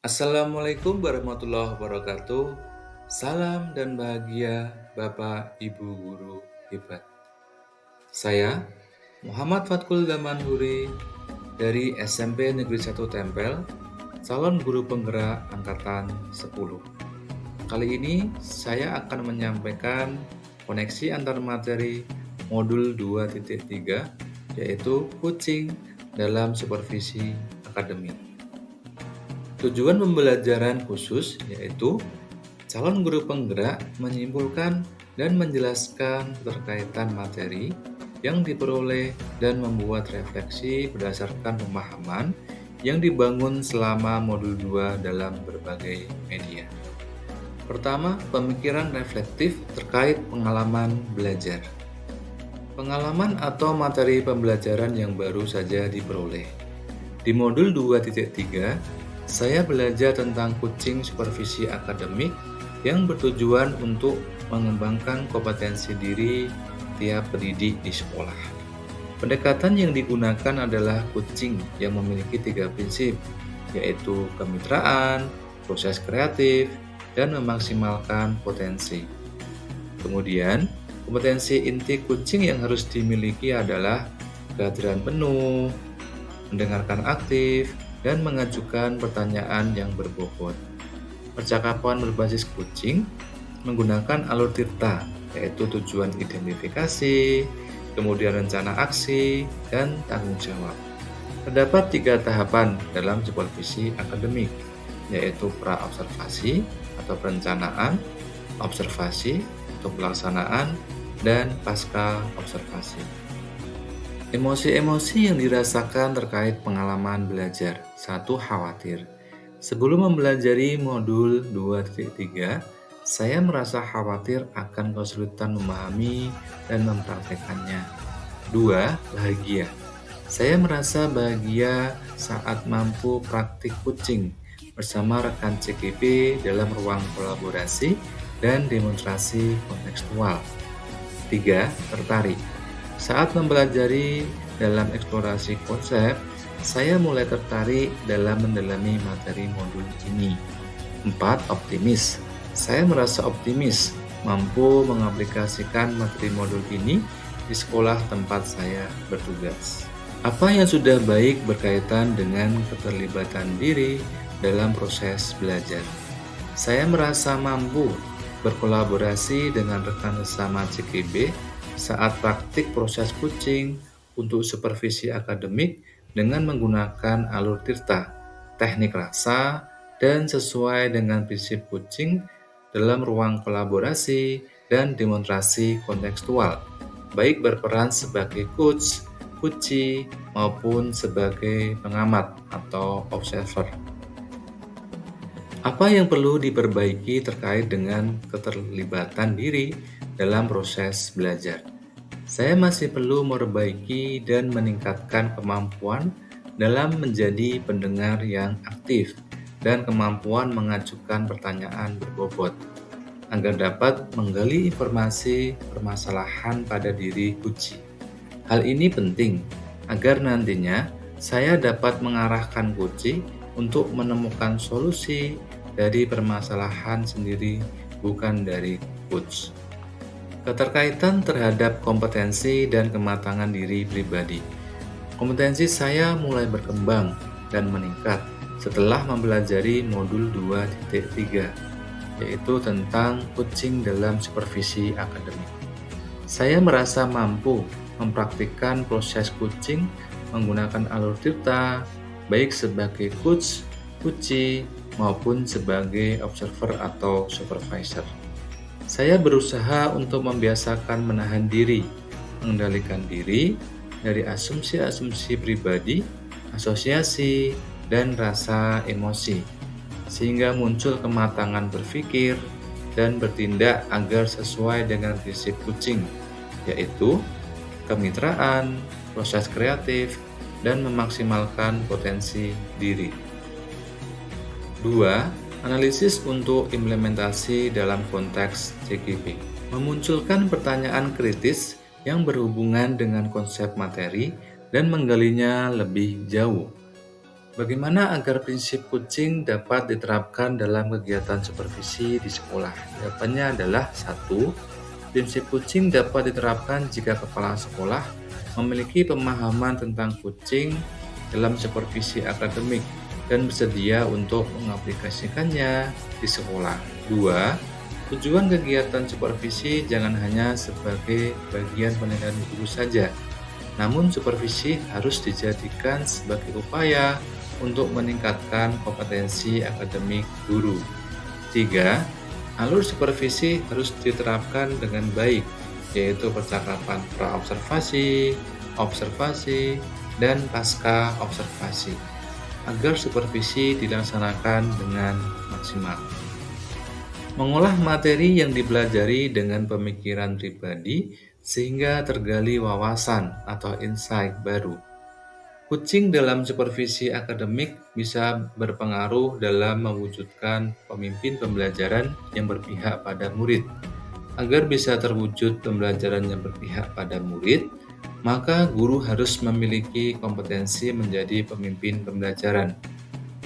Assalamualaikum warahmatullahi wabarakatuh. Salam dan bahagia Bapak Ibu guru hebat. Saya Muhammad Fatkul Damanhuri dari SMP Negeri 1 Tempel, calon guru penggerak angkatan 10. Kali ini saya akan menyampaikan koneksi antar materi modul 2.3, yaitu coaching dalam supervisi akademik. Tujuan pembelajaran khusus yaitu calon guru penggerak menyimpulkan dan menjelaskan keterkaitan materi yang diperoleh dan membuat refleksi berdasarkan pemahaman yang dibangun selama modul 2 dalam berbagai media. Pertama, pemikiran reflektif terkait pengalaman belajar. Pengalaman atau materi pembelajaran yang baru saja diperoleh. Di modul 2.3, saya belajar tentang coaching supervisi akademik yang bertujuan untuk mengembangkan kompetensi diri tiap pendidik di sekolah. Pendekatan yang digunakan adalah coaching yang memiliki 3 prinsip, yaitu kemitraan, proses kreatif, dan memaksimalkan potensi. Kemudian, kompetensi inti coaching yang harus dimiliki adalah kehadiran penuh, mendengarkan aktif, dan mengajukan pertanyaan yang berbobot. Percakapan berbasis coaching menggunakan alur tirta, yaitu tujuan identifikasi, kemudian rencana aksi, dan tanggung jawab. Terdapat 3 tahapan dalam supervisi akademik, yaitu pra-observasi atau perencanaan, observasi atau pelaksanaan, dan pasca observasi. Emosi-emosi yang dirasakan terkait pengalaman belajar. 1. Khawatir. Sebelum mempelajari modul 2.3, saya merasa khawatir akan kesulitan memahami dan mempraktekannya. 2. Bahagia. Saya merasa bahagia saat mampu praktik coaching bersama rekan CGP dalam ruang kolaborasi dan demonstrasi kontekstual. 3. Tertarik. Saat mempelajari dalam eksplorasi konsep, saya mulai tertarik dalam mendalami materi modul ini. 4. Optimis. Saya merasa optimis mampu mengaplikasikan materi modul ini di sekolah tempat saya bertugas. Apa yang sudah baik berkaitan dengan keterlibatan diri dalam proses belajar. Saya merasa mampu berkolaborasi dengan rekan sesama CGB saat praktik proses coaching untuk supervisi akademik dengan menggunakan alur tirta, teknik rasa, dan sesuai dengan prinsip coaching dalam ruang kolaborasi dan demonstrasi kontekstual, baik berperan sebagai coach, coachee, maupun sebagai pengamat atau observer. Apa yang perlu diperbaiki terkait dengan keterlibatan diri dalam proses belajar? Saya masih perlu memperbaiki dan meningkatkan kemampuan dalam menjadi pendengar yang aktif dan kemampuan mengajukan pertanyaan berbobot agar dapat menggali informasi permasalahan pada diri coachee. Hal ini penting agar nantinya saya dapat mengarahkan coachee untuk menemukan solusi dari permasalahan sendiri, bukan dari coach. Keterkaitan terhadap kompetensi dan kematangan diri pribadi. Kompetensi saya mulai berkembang dan meningkat setelah mempelajari modul 2.3, yaitu tentang coaching dalam supervisi akademik. Saya merasa mampu mempraktikkan proses coaching menggunakan alur tirta, baik sebagai coach, coachee, maupun sebagai observer atau supervisor. Saya berusaha untuk membiasakan menahan diri, mengendalikan diri dari asumsi-asumsi pribadi, asosiasi, dan rasa emosi, sehingga muncul kematangan berpikir dan bertindak agar sesuai dengan prinsip coaching, yaitu kemitraan, proses kreatif, dan memaksimalkan potensi diri. 2. Analisis untuk implementasi dalam konteks CGP. Memunculkan pertanyaan kritis yang berhubungan dengan konsep materi dan menggalinya lebih jauh. Bagaimana agar prinsip kucing dapat diterapkan dalam kegiatan supervisi di sekolah? Jawabannya adalah satu, prinsip kucing dapat diterapkan jika kepala sekolah memiliki pemahaman tentang kucing dalam supervisi akademik dan bersedia untuk mengaplikasikannya di sekolah. Dua, tujuan kegiatan supervisi jangan hanya sebagai bagian penilaian guru saja, namun supervisi harus dijadikan sebagai upaya untuk meningkatkan kompetensi akademik guru. 3. Alur supervisi harus diterapkan dengan baik, yaitu percakapan pra-observasi, observasi, dan pasca observasi, agar supervisi dilaksanakan dengan maksimal. Mengolah materi yang dipelajari dengan pemikiran pribadi sehingga tergali wawasan atau insight baru. Kucing dalam supervisi akademik bisa berpengaruh dalam mewujudkan pemimpin pembelajaran yang berpihak pada murid. Agar bisa terwujud pembelajaran yang berpihak pada murid, maka guru harus memiliki kompetensi menjadi pemimpin pembelajaran.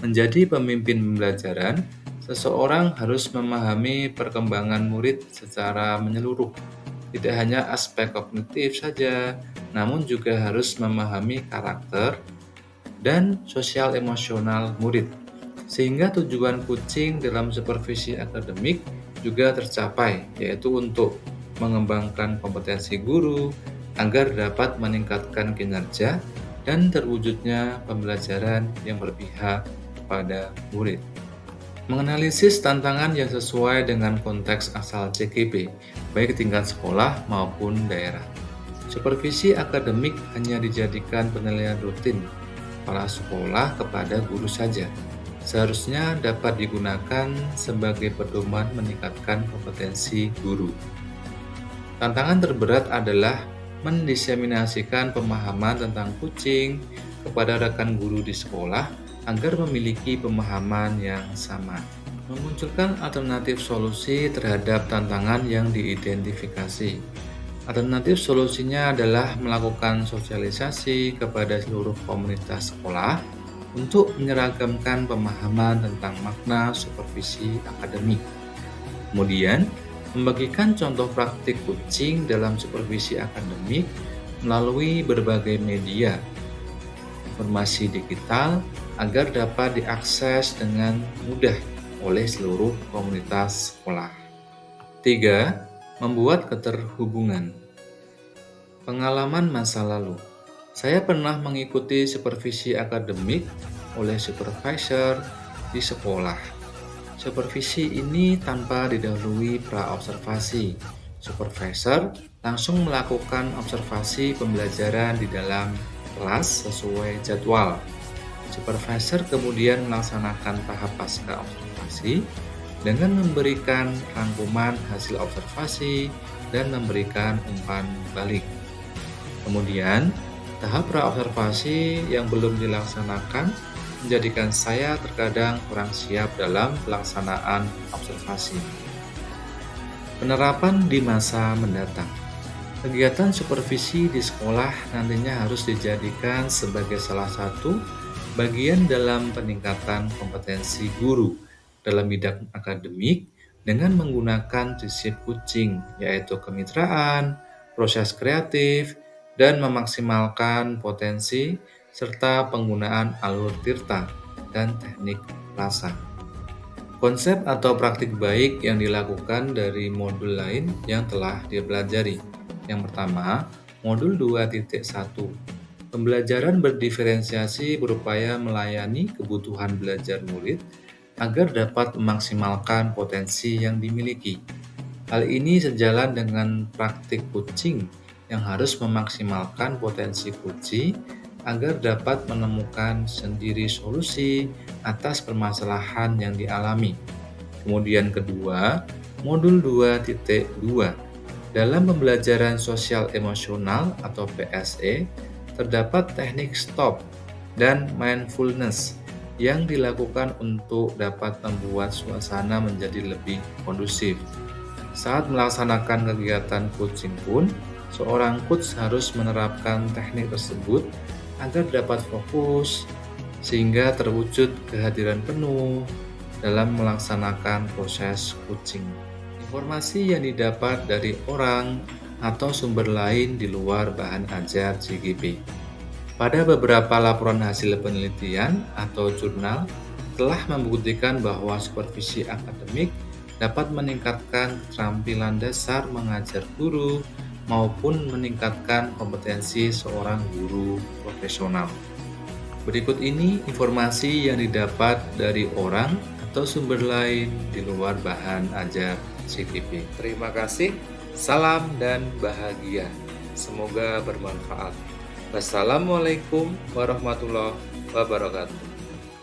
Menjadi pemimpin pembelajaran, seseorang harus memahami perkembangan murid secara menyeluruh. Tidak hanya aspek kognitif saja, namun juga harus memahami karakter dan sosial emosional murid. Sehingga tujuan kucing dalam supervisi akademik juga tercapai, yaitu untuk mengembangkan kompetensi guru agar dapat meningkatkan kinerja dan terwujudnya pembelajaran yang berpihak pada murid. Menganalisis tantangan yang sesuai dengan konteks asal CKP, baik tingkat sekolah maupun daerah. Supervisi akademik hanya dijadikan penilaian rutin kepala sekolah kepada guru saja. Seharusnya dapat digunakan sebagai pedoman meningkatkan kompetensi guru. Tantangan terberat adalah mendiseminasikan pemahaman tentang kucing kepada rekan guru di sekolah agar memiliki pemahaman yang sama. Memunculkan alternatif solusi terhadap tantangan yang diidentifikasi. Alternatif solusinya adalah melakukan sosialisasi kepada seluruh komunitas sekolah untuk menyeragamkan pemahaman tentang makna supervisi akademik. Kemudian, membagikan contoh praktik kucing dalam supervisi akademik melalui berbagai media informasi digital agar dapat diakses dengan mudah oleh seluruh komunitas sekolah. 3. Membuat keterhubungan. Pengalaman masa lalu. Saya pernah mengikuti supervisi akademik oleh supervisor di sekolah. Supervisi ini tanpa didahului pra-observasi. Supervisor langsung melakukan observasi pembelajaran di dalam kelas sesuai jadwal. Supervisor kemudian melaksanakan tahap pasca observasi dengan memberikan rangkuman hasil observasi dan memberikan umpan balik. Kemudian, tahap pra-observasi yang belum dilaksanakan menjadikan saya terkadang kurang siap dalam pelaksanaan observasi. Penerapan di masa mendatang. Kegiatan supervisi di sekolah nantinya harus dijadikan sebagai salah satu bagian dalam peningkatan kompetensi guru dalam bidang akademik dengan menggunakan prinsip kucing, yaitu kemitraan, proses kreatif, dan memaksimalkan potensi serta penggunaan alur tirta dan teknik rasa. Konsep atau praktik baik yang dilakukan dari modul lain yang telah dipelajari. Yang pertama, modul 2.1. Pembelajaran berdiferensiasi berupaya melayani kebutuhan belajar murid agar dapat memaksimalkan potensi yang dimiliki. Hal ini sejalan dengan praktik kucing yang harus memaksimalkan potensi kucing agar dapat menemukan sendiri solusi atas permasalahan yang dialami. Kemudian kedua, modul 2.2. Dalam pembelajaran sosial emosional atau PSE, terdapat teknik stop dan mindfulness yang dilakukan untuk dapat membuat suasana menjadi lebih kondusif. Saat melaksanakan kegiatan coaching pun, seorang coach harus menerapkan teknik tersebut agar dapat fokus, sehingga terwujud kehadiran penuh dalam melaksanakan proses coaching. Informasi yang didapat dari orang atau sumber lain di luar bahan ajar CGP. Pada beberapa laporan hasil penelitian atau jurnal telah membuktikan bahwa supervisi akademik dapat meningkatkan keterampilan dasar mengajar guru maupun meningkatkan kompetensi seorang guru profesional. Berikut ini informasi yang didapat dari orang atau sumber lain di luar bahan ajar CGP. Terima kasih, salam dan bahagia. Semoga bermanfaat. Wassalamualaikum warahmatullahi wabarakatuh.